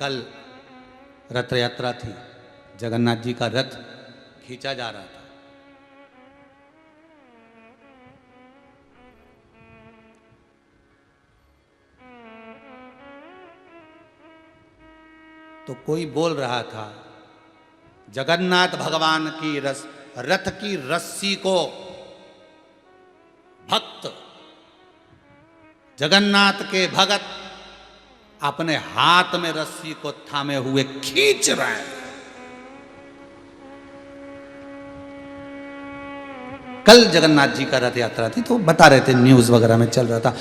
कल रथ यात्रा थी, जगन्नाथ जी का रथ खींचा जा रहा था। तो कोई बोल रहा था जगन्नाथ भगवान की रथ की रस्सी को भक्त, जगन्नाथ के भगत अपने हाथ में रस्सी को थामे हुए खींच रहे हैं। कल जगन्नाथ जी का रथ यात्रा थी तो बता रहे थे, न्यूज वगैरह में चल रहा था,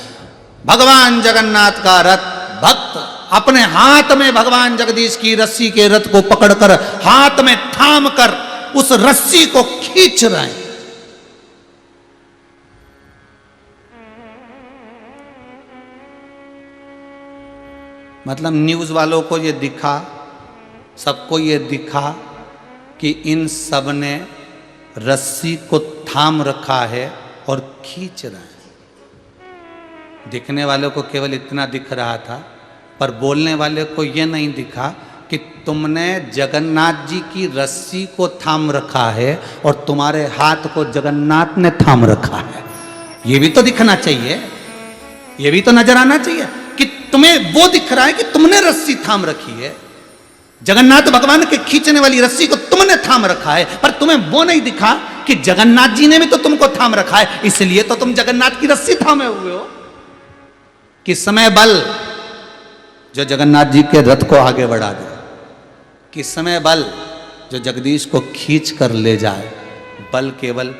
भगवान जगन्नाथ का रथ भक्त अपने हाथ में भगवान जगदीश की रस्सी के रथ को पकड़कर हाथ में थाम कर उस रस्सी को खींच रहे हैं। मतलब न्यूज वालों को ये दिखा, सबको ये दिखा कि इन सब ने रस्सी को थाम रखा है और खींच रहे हैं। दिखने वालों को केवल इतना दिख रहा था, पर बोलने वाले को यह नहीं दिखा कि तुमने जगन्नाथ जी की रस्सी को थाम रखा है और तुम्हारे हाथ को जगन्नाथ ने थाम रखा है। ये भी तो दिखना चाहिए, ये भी तो नजर आना चाहिए कि तुम्हें वो दिख रहा है कि तुमने रस्सी थाम रखी है, जगन्नाथ भगवान के खींचने वाली रस्सी को तुमने थाम रखा है, पर तुम्हें वो नहीं दिखा कि जगन्नाथ जी ने भी तो तुमको थाम रखा है, इसलिए तो तुम जगन्नाथ की रस्सी थामे हुए हो। किस समय बल जो जगन्नाथ जी के रथ को आगे बढ़ा दे, किस समय बल जो जगदीश को खींच कर ले जाए, बल केवल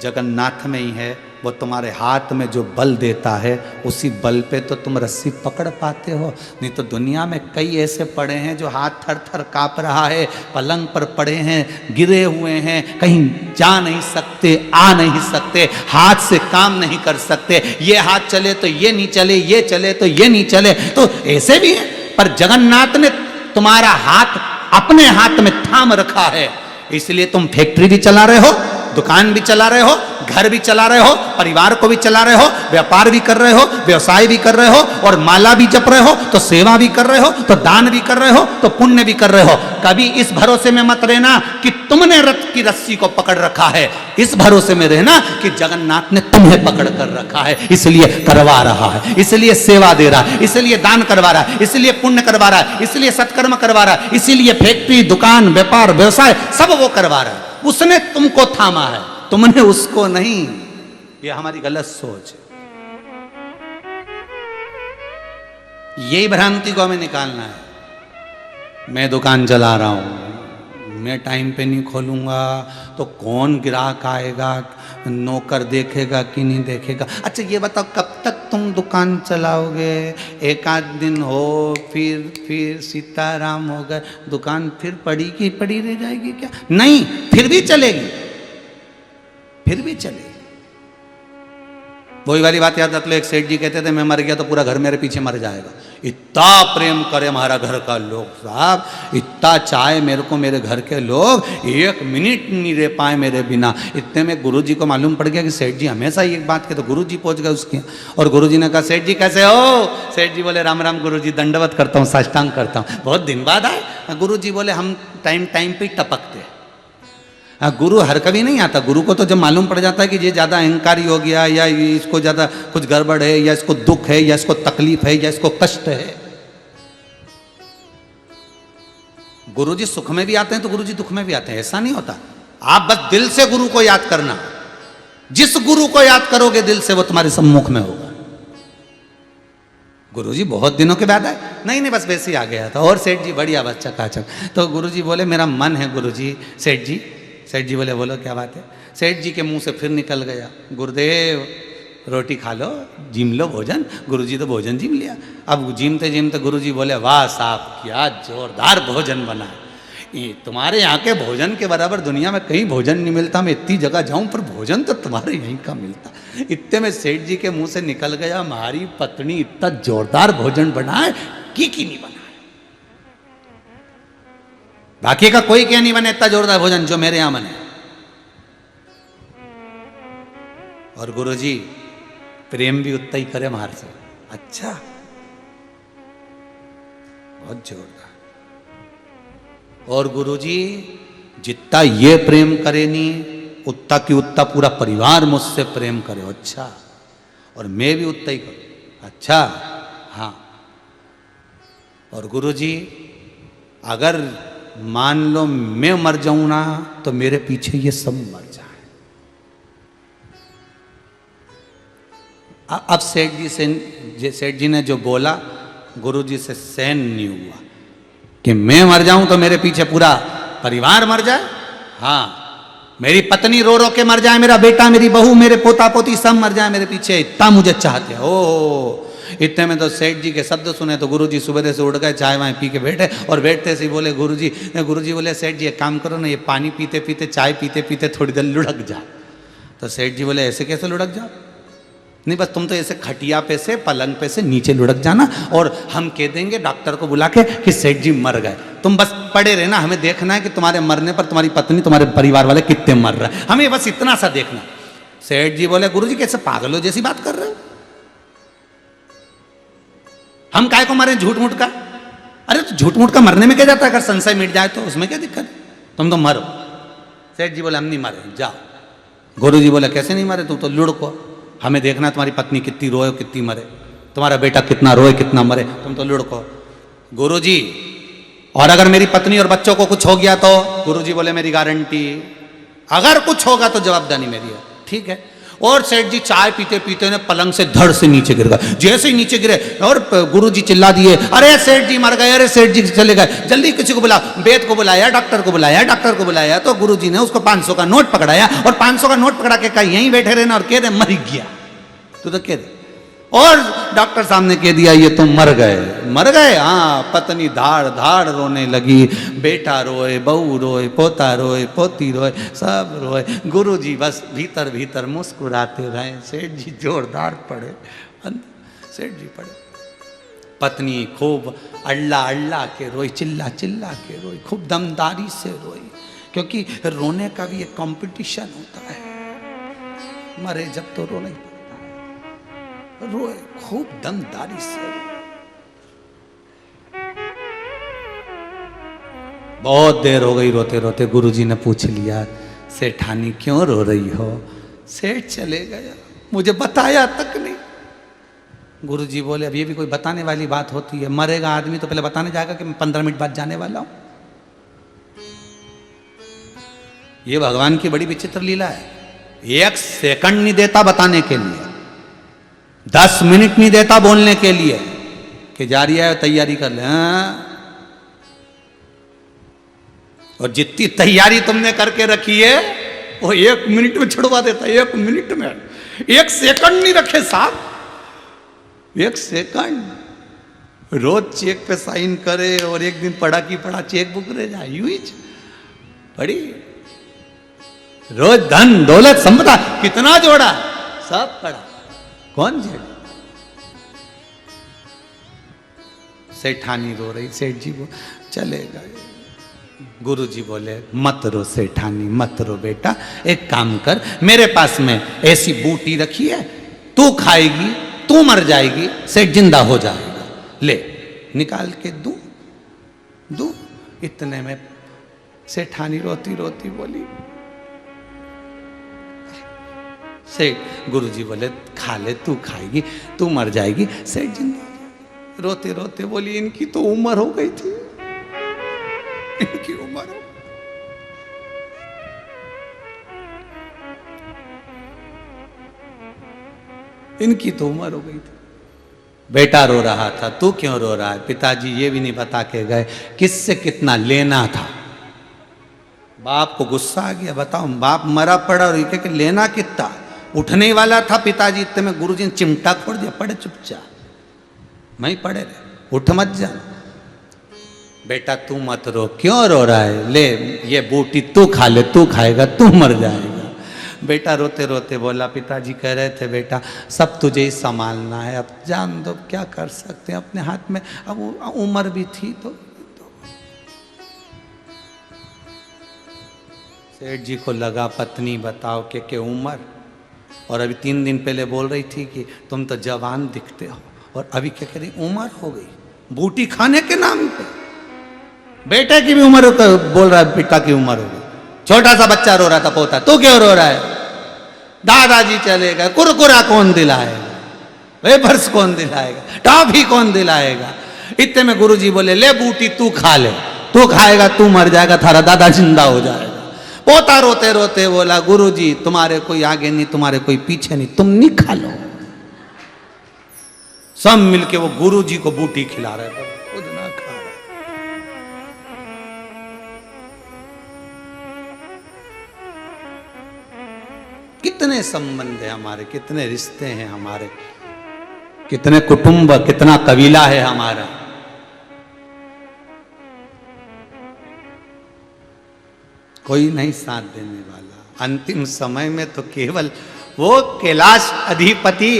जगन्नाथ में ही है। वो तुम्हारे हाथ में जो बल देता है उसी बल पे तो तुम रस्सी पकड़ पाते हो, नहीं तो दुनिया में कई ऐसे पड़े हैं जो हाथ थर थर कांप रहा है, पलंग पर पड़े हैं, गिरे हुए हैं, कहीं जा नहीं सकते, आ नहीं सकते, हाथ से काम नहीं कर सकते, ये हाथ चले तो ये नहीं चले, ये चले तो ये नहीं चले, तो ऐसे भी है। पर जगन्नाथ ने तुम्हारा हाथ अपने हाथ में थाम रखा है, इसलिए तुम फैक्ट्री भी चला रहे हो, दुकान भी चला रहे हो, घर भी चला रहे हो, परिवार को भी चला रहे हो, व्यापार भी कर रहे हो, व्यवसाय भी कर रहे हो, और माला भी जप रहे हो, तो सेवा भी कर रहे हो, तो दान भी कर रहे हो, तो पुण्य भी कर रहे हो। कभी इस भरोसे में मत रहना कि तुमने रथ की रस्सी को पकड़ रखा है, इस भरोसे में रहना कि जगन्नाथ ने तुम्हें पकड़ कर रखा है, इसलिए करवा रहा है, इसलिए सेवा दे रहा है, इसलिए दान करवा रहा है, इसलिए पुण्य करवा रहा है, इसलिए सत्कर्म करवा रहा है, इसीलिए फैक्ट्री, दुकान, व्यापार, व्यवसाय सब वो करवा रहा है। उसने तुमको थामा है, तुमने उसको नहीं। ये हमारी गलत सोच है, यही भ्रांति को हमें निकालना है। मैं दुकान चला रहा हूं, मैं टाइम पे नहीं खोलूंगा तो कौन ग्राहक आएगा, नौकर देखेगा कि नहीं देखेगा। अच्छा ये बताओ कब तक तुम दुकान चलाओगे? एक आध दिन हो, फिर सीताराम हो गए, दुकान फिर पड़ी की पड़ी रह जाएगी क्या? नहीं, फिर भी चलेगी, फिर भी चलेगी। वही वाली बात याद रख लो, एक सेठ जी कहते थे मैं मर गया तो पूरा घर मेरे पीछे मर जाएगा। इतना प्रेम करे हमारा घर का लोग साहब, इतना चाहे मेरे को मेरे घर के लोग, एक मिनट नहीं रह पाए मेरे बिना। इतने में गुरुजी को मालूम पड़ गया कि सेठ जी हमेशा ये बात कहते, तो गुरुजी पहुंच गए उसके, और गुरुजी ने कहा सेठ जी कैसे हो? सेठ जी बोले राम राम गुरुजी, दंडवत करता हूँ, साष्टांग करता हूँ, बहुत दिन बाद आए। गुरुजी बोले हम टाइम पे टपकते हैं। गुरु हर कभी नहीं आता, गुरु को तो जब मालूम पड़ जाता है कि ये ज़्यादा अहंकारी हो गया, या इसको ज़्यादा कुछ गड़बड़ है, या इसको दुख है, या इसको तकलीफ है, या इसको कष्ट है। गुरुजी सुख में भी आते हैं तो गुरुजी दुख में भी आते हैं, ऐसा नहीं होता। आप बस दिल से गुरु को याद करना, जिस गुरु को याद करोगे दिल से वो तुम्हारे सम्मुख में होगा। गुरुजी बहुत दिनों के बाद आए? नहीं, बस वैसे ही आ गया था। और सेठ जी बढ़िया, बस चकाचक। तो गुरुजी बोले मेरा मन है गुरुजी। सेठ जी बोले बोलो क्या बात है? सेठ जी के मुंह से फिर निकल गया, गुरुदेव रोटी खा लो, जिम लो भोजन। गुरुजी तो भोजन जिम लिया। अब जिमते गुरुजी बोले वाह साहब क्या जोरदार भोजन बना है, ये तुम्हारे यहाँ के भोजन के बराबर दुनिया में कहीं भोजन नहीं मिलता। मैं इतनी जगह जाऊं पर भोजन तो तुम्हारे यहीं का मिलता। इतने में सेठ जी के मुंह से निकल गया, हमारी पत्नी इतना जोरदार भोजन बनाए की नहीं बना, बाकी का कोई क्या नहीं बने इतना जोरदार भोजन जो मेरे यहां बने। और गुरुजी प्रेम भी उतना ही करे हमारे से। अच्छा, बहुत जोरदार। और गुरुजी जितना ये प्रेम करे नहीं उतना की उतना पूरा परिवार मुझसे प्रेम करे। अच्छा, और मैं भी उतना ही करूँ। अच्छा, हाँ। और गुरुजी अगर मान लो मैं मर जाऊं ना तो मेरे पीछे ये सब मर जाए। अब सेठ जी ने जो बोला गुरुजी से सहन नहीं हुआ कि मैं मर जाऊं तो मेरे पीछे पूरा परिवार मर जाए। हाँ, मेरी पत्नी रो रो के मर जाए, मेरा बेटा, मेरी बहू, मेरे पोता पोती सब मर जाए मेरे पीछे, इतना मुझे चाहते हैं। ओ इतने में तो सेठ जी के शब्द सुने तो गुरुजी सुबह से उठ गए, चाय वाय पी के बैठे और बैठते से बोले गुरुजी बोले सेठ जी एक काम करो ना, ये पानी पीते पीते चाय पीते पीते थोड़ी देर लुढ़क जाओ। तो सेठ जी बोले ऐसे कैसे लुढ़क जाओ? नहीं बस तुम तो ऐसे खटिया पे से पलंग पे से नीचे लुढ़क जाना और हम कह देंगे डॉक्टर को बुला के कि सेठ जी मर गए। तुम बस पड़े रहना, हमें देखना है कि तुम्हारे मरने पर तुम्हारी पत्नी तुम्हारे परिवार वाले कितने मर रहे हैं, हमें बस इतना सा देखना। सेठ जी बोले गुरुजी कैसे पागलों जैसी बात कर रहे हो? हम काय को मारे झूठ मूठ का? अरे तो झूठ मूठ का मरने में क्या जाता है? अगर संशय मिट जाए तो उसमें क्या दिक्कत है? तुम तो मरो। सेठ जी बोले हम नहीं मरे, जाओ। गुरुजी बोले कैसे नहीं मरे? तुम तो लुढ़को, हमें देखना तुम्हारी पत्नी कितनी रोए कितनी मरे, तुम्हारा बेटा कितना रोए कितना मरे, तुम तो लुढ़को। गुरुजी और अगर मेरी पत्नी और बच्चों को कुछ हो गया तो? गुरुजी बोले मेरी गारंटी, अगर कुछ होगा तो जवाबदारी मेरी है। ठीक है। और सेठ जी चाय पीते पीते ने पलंग से धड़ से नीचे गिर गए। जैसे ही नीचे गिरे और गुरुजी चिल्ला दिए अरे सेठ जी मर गए, अरे सेठ जी चले गए, जल्दी किसी को बुला, वेद को बुलाया, डॉक्टर को बुलाया, डॉक्टर को बुलाया। तो गुरुजी ने उसको 500 का नोट पकड़ाया और 500 का नोट पकड़ा के कहा यहीं बैठे रहना और कह रहे मर गया। तो कह रहे और डॉक्टर साहब ने कह दिया ये तो मर गए। मर गए? हाँ। पत्नी धाड़ धाड़ रोने लगी, बेटा रोए, बहू रोए, पोता रोए, पोती रोए, सब रोए। गुरुजी बस भीतर भीतर मुस्कुराते रहे। सेठ जी जोरदार पड़े, सेठ जी पड़े। पत्नी खूब अल्लाह अल्लाह के रोई, चिल्ला चिल्ला के रोई, खूब दमदारी से रोई, क्योंकि रोने का भी एक कंपटीशन होता है। मरे जब तो रोना ही पड़ता है। रोए खूब दमदारी से। बहुत देर हो गई रोते रोते। गुरुजी ने पूछ लिया सेठानी क्यों रो रही हो? सेठ चले गया, मुझे बताया तक नहीं। गुरुजी बोले अब ये भी कोई बताने वाली बात होती है? मरेगा आदमी तो पहले बताने जाएगा कि मैं 15 मिनट बाद जाने वाला हूं। ये भगवान की बड़ी विचित्र लीला है। 1 सेकंड नहीं देता बताने के लिए, 10 मिनट नहीं देता बोलने के लिए कि जा रही है तैयारी कर ले। हाँ? और जितनी तैयारी तुमने करके रखी है वो 1 मिनट में छुड़वा देता है। 1 मिनट में, 1 सेकंड नहीं रखे साहब, 1 सेकंड। रोज चेक पे साइन करे और एक दिन पढ़ा की पढ़ा चेक बुक रह जाए, यूं ही पड़ी। रोज धन दौलत संपदा कितना जोड़ा, सब पड़ा, कौन झेले? सेठानी रो रही, सेठ जी वो चले गए। गुरुजी बोले मत रो सेठानी, मत रो बेटा, एक काम कर, मेरे पास में ऐसी बूटी रखी है, तू खाएगी, तू मर जाएगी, सेठ जिंदा हो जाएगा, ले निकाल के दू दू। इतने में सेठानी रोती रोती बोली सेठ। गुरुजी बोले खा ले, तू खाएगी, तू मर जाएगी, सेठ जिंदा। रोते रोते बोली इनकी तो उम्र हो गई थी, इनकी उम्र हो। इनकी तो उम्र हो गई थी। बेटा रो रहा था, तू क्यों रो रहा है? पिताजी ये भी नहीं बता के गए किससे कितना लेना था। बाप को गुस्सा आ गया, बताओ बाप मरा पड़ा और ये लेना कितना। उठने वाला था पिताजी, इतने में गुरुजी ने चिमटा खोल दिया, पड़े चुपचाप, मैं पड़े रहे, उठ मत जा। बेटा तू मत रो, क्यों रो रहा है? ले ये बूटी तू खा ले, तू खाएगा तू मर जाएगा। बेटा रोते रोते बोला पिताजी कह रहे थे बेटा सब तुझे ही संभालना है, अब जान दो, क्या कर सकते हैं, अपने हाथ में, अब उम्र भी थी तो। सेठ जी को लगा पत्नी बताओ के उम्र, और अभी 3 दिन पहले बोल रही थी कि तुम तो जवान दिखते हो, और अभी क्या कह रही उम्र हो गई, बूटी खाने के नाम पे। बेटे की भी उम्र बोल रहा है पिता की उम्र होगी, छोटा सा बच्चा रो रहा था, पोता तू क्यों रो रहा है, दादाजी चले गए, कुरकुरा कौन दिलाएगा, वेफर्स कौन दिलाएगा, टॉफी कौन दिलाएगा। इतने में गुरुजी बोले ले बूटी तू खा ले, तू खाएगा तू मर जाएगा, थारा दादा जिंदा हो जाएगा। पोता रोते रोते बोला गुरुजी तुम्हारे कोई आगे नहीं, तुम्हारे कोई पीछे नहीं, तुम नहीं खा लो। सब मिलके वो गुरुजी को बूटी खिला रहे थे, खुद ना खा रहे। कितने संबंध है हमारे, कितने रिश्ते हैं हमारे, कितने कुटुंब, कितना कबीला है हमारा। कोई नहीं साथ देने वाला। अंतिम समय में तो केवल वो कैलाश अधिपति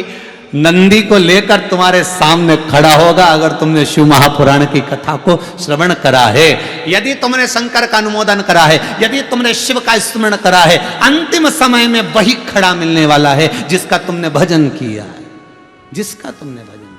नंदी को लेकर तुम्हारे सामने खड़ा होगा, अगर तुमने शिव महापुराण की कथा को श्रवण करा है, यदि तुमने शंकर का अनुमोदन करा है, यदि तुमने शिव का स्मरण करा है, अंतिम समय में वही खड़ा मिलने वाला है जिसका तुमने भजन किया है, जिसका तुमने भजन